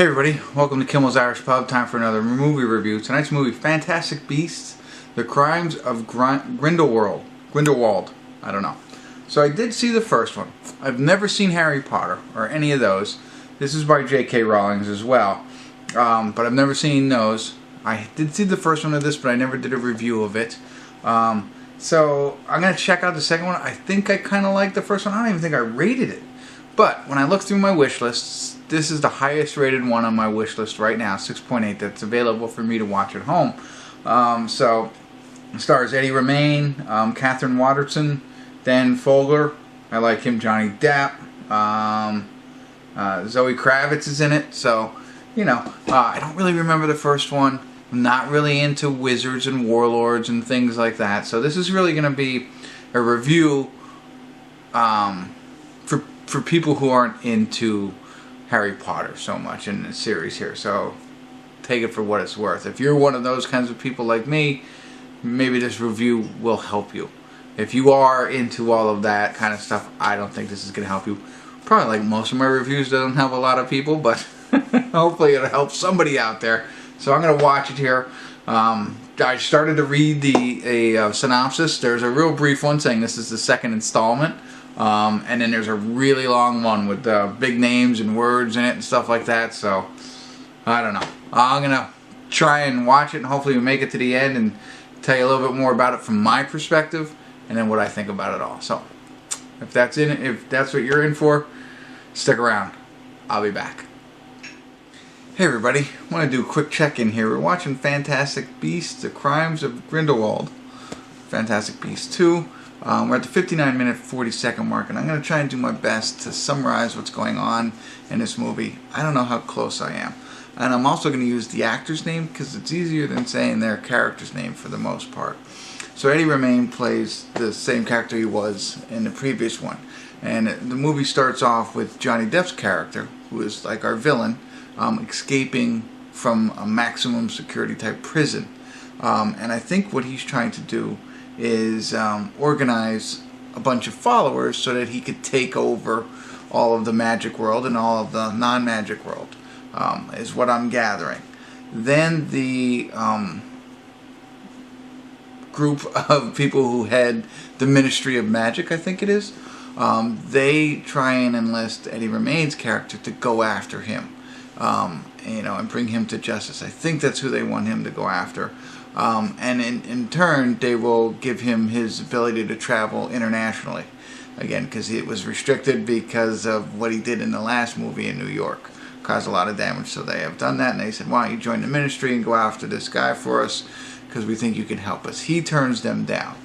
Hey everybody, welcome to Kimmel's Irish Pub. Time for another movie review. Tonight's movie, Fantastic Beasts, The Crimes of Grindelwald. I don't know. So I did see the first one. I've never seen Harry Potter or any of those. This is by J.K. Rowling as well. But I've never seen those. I did see the first one of this, but I never did a review of it. So I'm going to check out the second one. I think I kind of like the first one. I don't even think I rated it. But when I look through my wish lists, this is the highest rated one on my wish list right now, 6.8, that's available for me to watch at home. So it stars Eddie Redmayne, Katherine, Waterston, Dan Fogler, I like him, Johnny Depp, Zoe Kravitz is in it. So, you know, I don't really remember the first one. I'm not really into wizards and warlords and things like that. So this is really going to be a review for people who aren't into Harry Potter so much in the series here. So take it for what it's worth. If you're one of those kinds of people like me, maybe this review will help you. If you are into all of that kind of stuff, I don't think this is going to help you. Probably like most of my reviews doesn't help a lot of people, but hopefully it'll help somebody out there. So I'm going to watch it here. I started to read the synopsis. There's a real brief one saying this is the second installment. And then there's a really long one with big names and words in it and stuff like that. So, I don't know. I'm going to try and watch it and hopefully make it to the end and tell you a little bit more about it from my perspective and then what I think about it all. So, if that's what you're in for, stick around. I'll be back. Hey everybody, I want to do a quick check-in here. We're watching Fantastic Beasts, The Crimes of Grindelwald. Fantastic Beasts 2. We're at the 59-minute, 40-second mark, and I'm going to try and do my best to summarize what's going on in this movie. I don't know how close I am. And I'm also going to use the actor's name because it's easier than saying their character's name for the most part. So Eddie Redmayne plays the same character he was in the previous one. And the movie starts off with Johnny Depp's character, who is like our villain, escaping from a maximum security type prison. And I think what he's trying to do is organize a bunch of followers so that he could take over all of the magic world and all of the non-magic world, is what I'm gathering. Then the group of people who head the Ministry of Magic, I think it is, they try and enlist Eddie Redmayne's character to go after him, and bring him to justice. I think that's who they want him to go after. And in turn, they will give him his ability to travel internationally. Again, because it was restricted because of what he did in the last movie in New York. Caused a lot of damage, so they have done that. And they said, why don't you join the ministry and go after this guy for us, because we think you can help us. He turns them down.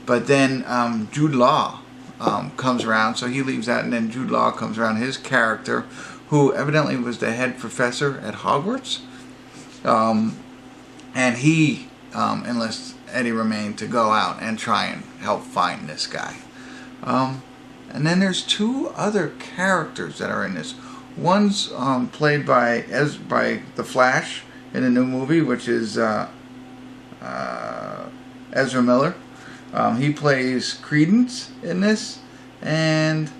But then Jude Law comes around, so he leaves that, and then Jude Law comes around, his character, who evidently was the head professor at Hogwarts. And he enlists Eddie Redmayne to go out and try and help find this guy. And then there's two other characters that are in this. One's played by the Flash in the new movie, which is Ezra Miller. He plays Credence in this, and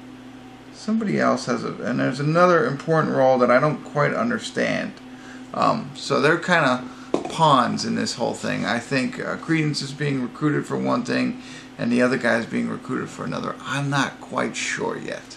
somebody else has and there's another important role that I don't quite understand. So they're kind of pawns in this whole thing. I think Credence is being recruited for one thing and the other guy is being recruited for another. I'm not quite sure yet.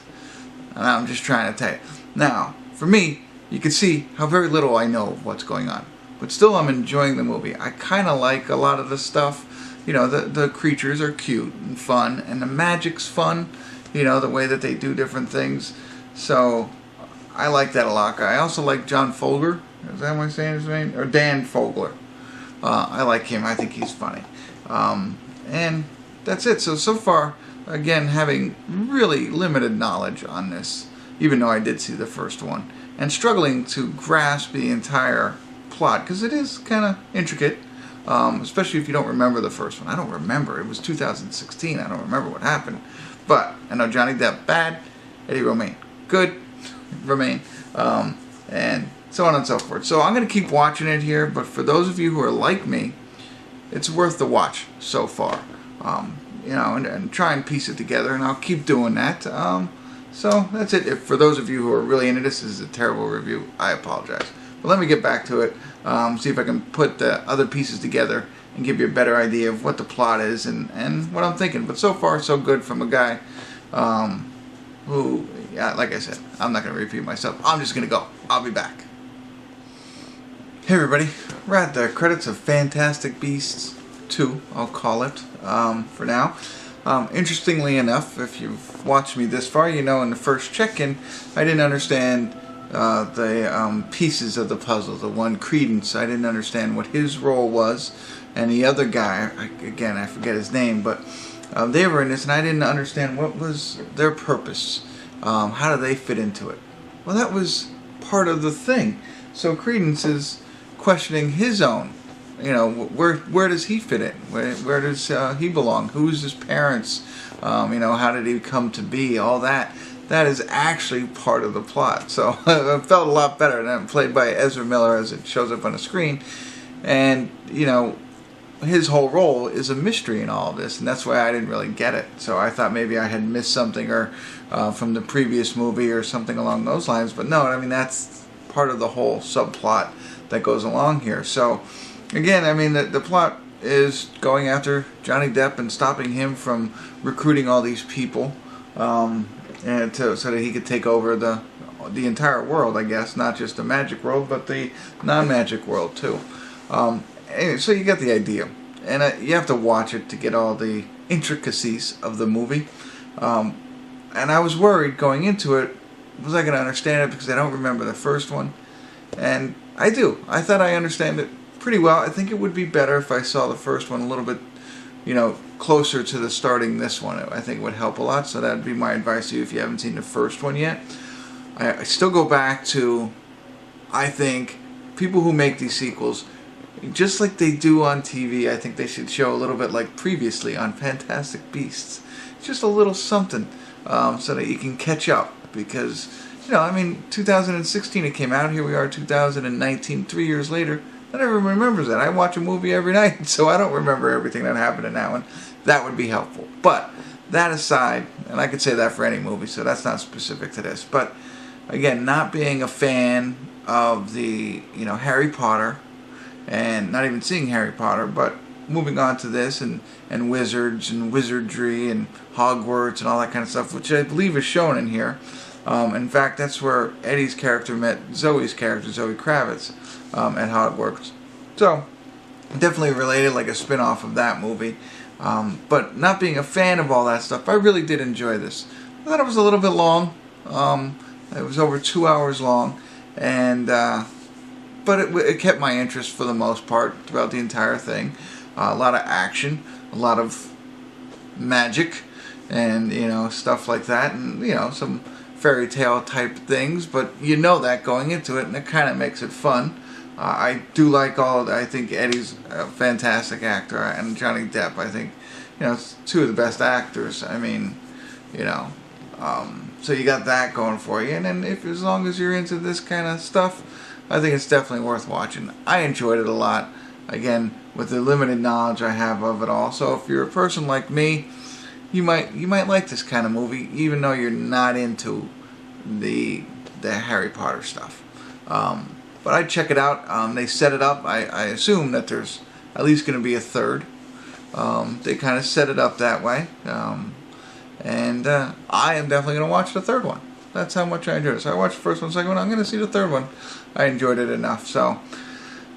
And I'm just trying to tell you. Now, for me, you can see how very little I know of what's going on. But still, I'm enjoying the movie. I kind of like a lot of the stuff. You know, the creatures are cute and fun, and the magic's fun. You know, the way that they do different things. So, I like that a lot. I also like John Fogler. Is that what I'm saying his name? Or Dan Fogler. I like him. I think he's funny. And that's it. So far, again, having really limited knowledge on this, even though I did see the first one, and struggling to grasp the entire plot, because it is kind of intricate, especially if you don't remember the first one. I don't remember. It was 2016. I don't remember what happened. But I know Johnny Depp, bad. Eddie Redmayne, good. Redmayne. And so on and so forth. So I'm going to keep watching it here, but for those of you who are like me, it's worth the watch so far. And try and piece it together, and I'll keep doing that. So that's it. For those of you who are really into this, this is a terrible review. I apologize. But let me get back to it. See if I can put the other pieces together and give you a better idea of what the plot is and what I'm thinking. But so far, so good from a guy who, yeah, like I said, I'm not going to repeat myself. I'm just going to go. I'll be back. Hey everybody, we're at the credits of Fantastic Beasts 2, I'll call it, for now. Interestingly enough, if you've watched me this far, you know in the first check-in, I didn't understand the pieces of the puzzle. The one, Credence, I didn't understand what his role was, and the other guy, again, I forget his name, but they were in this, and I didn't understand what was their purpose. How do they fit into it? Well, that was part of the thing. So Credence is questioning his own. You know, where does he fit in? Where does he belong? Who's his parents? You know, how did he come to be? All that. That is actually part of the plot. So it felt a lot better. And I'm played by Ezra Miller as it shows up on the screen. And, you know, his whole role is a mystery in all of this. And that's why I didn't really get it. So I thought maybe I had missed something or from the previous movie or something along those lines. But no, I mean, that's part of the whole subplot that goes along here. So again, I mean, the plot is going after Johnny Depp and stopping him from recruiting all these people, and so that he could take over the entire world, I guess, not just the magic world, but the non-magic world too. Anyway, so you get the idea, and you have to watch it to get all the intricacies of the movie. And I was worried going into it, was I going to understand it, because I don't remember the first one, and I do. I thought I understand it pretty well. I think it would be better if I saw the first one a little bit, you know, closer to the starting this one. I think it would help a lot. So that would be my advice to you if you haven't seen the first one yet. I still go back to, I think, people who make these sequels, just like they do on TV, I think they should show a little bit like previously on Fantastic Beasts. Just a little something so that you can catch up. Because, you know, I mean, 2016 it came out. Here we are, 2019, 3 years later. Not everyone remembers that. I watch a movie every night, so I don't remember everything that happened in that one. That would be helpful. But that aside, and I could say that for any movie, so that's not specific to this. But again, not being a fan of the, you know, Harry Potter, and not even seeing Harry Potter, but moving on to this and wizards and wizardry and Hogwarts and all that kind of stuff, which I believe is shown in here. In fact, that's where Eddie's character met Zoe's character, Zoe Kravitz, at Hogwarts. So, definitely related, like a spin-off of that movie. But not being a fan of all that stuff, I really did enjoy this. I thought it was a little bit long. It was over 2 hours long. And but it kept my interest for the most part throughout the entire thing. A lot of action, a lot of magic, and, you know, stuff like that. And, you know, some fairy tale type things, but you know that going into it, and it kind of makes it fun. I do like I think Eddie's a fantastic actor, and Johnny Depp, I think, you know, it's two of the best actors. I mean, you know, so you got that going for you, and then as long as you're into this kind of stuff, I think it's definitely worth watching. I enjoyed it a lot, again, with the limited knowledge I have of it all. So if you're a person like me, you might like this kind of movie, even though you're not into the Harry Potter stuff. But I'd check it out. They set it up. I assume that there's at least going to be a third. They kind of set it up that way. And I am definitely going to watch the third one. That's how much I enjoyed it. So I watched the first one, second one. I'm going to see the third one. I enjoyed it enough. So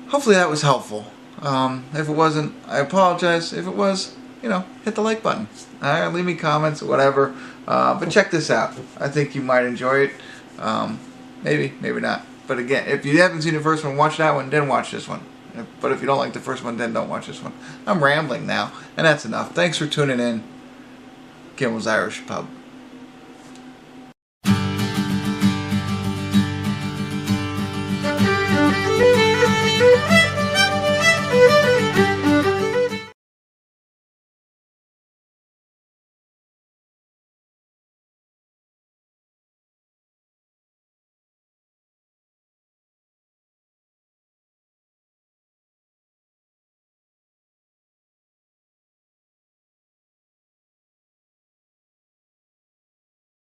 hopefully that was helpful. If it wasn't, I apologize. If it was, you know, hit the like button. Leave me comments, whatever. But check this out. I think you might enjoy it. Maybe, maybe not. But again, if you haven't seen the first one, watch that one, then watch this one. But if you don't like the first one, then don't watch this one. I'm rambling now, and that's enough. Thanks for tuning in. Kimmel's Irish Pub.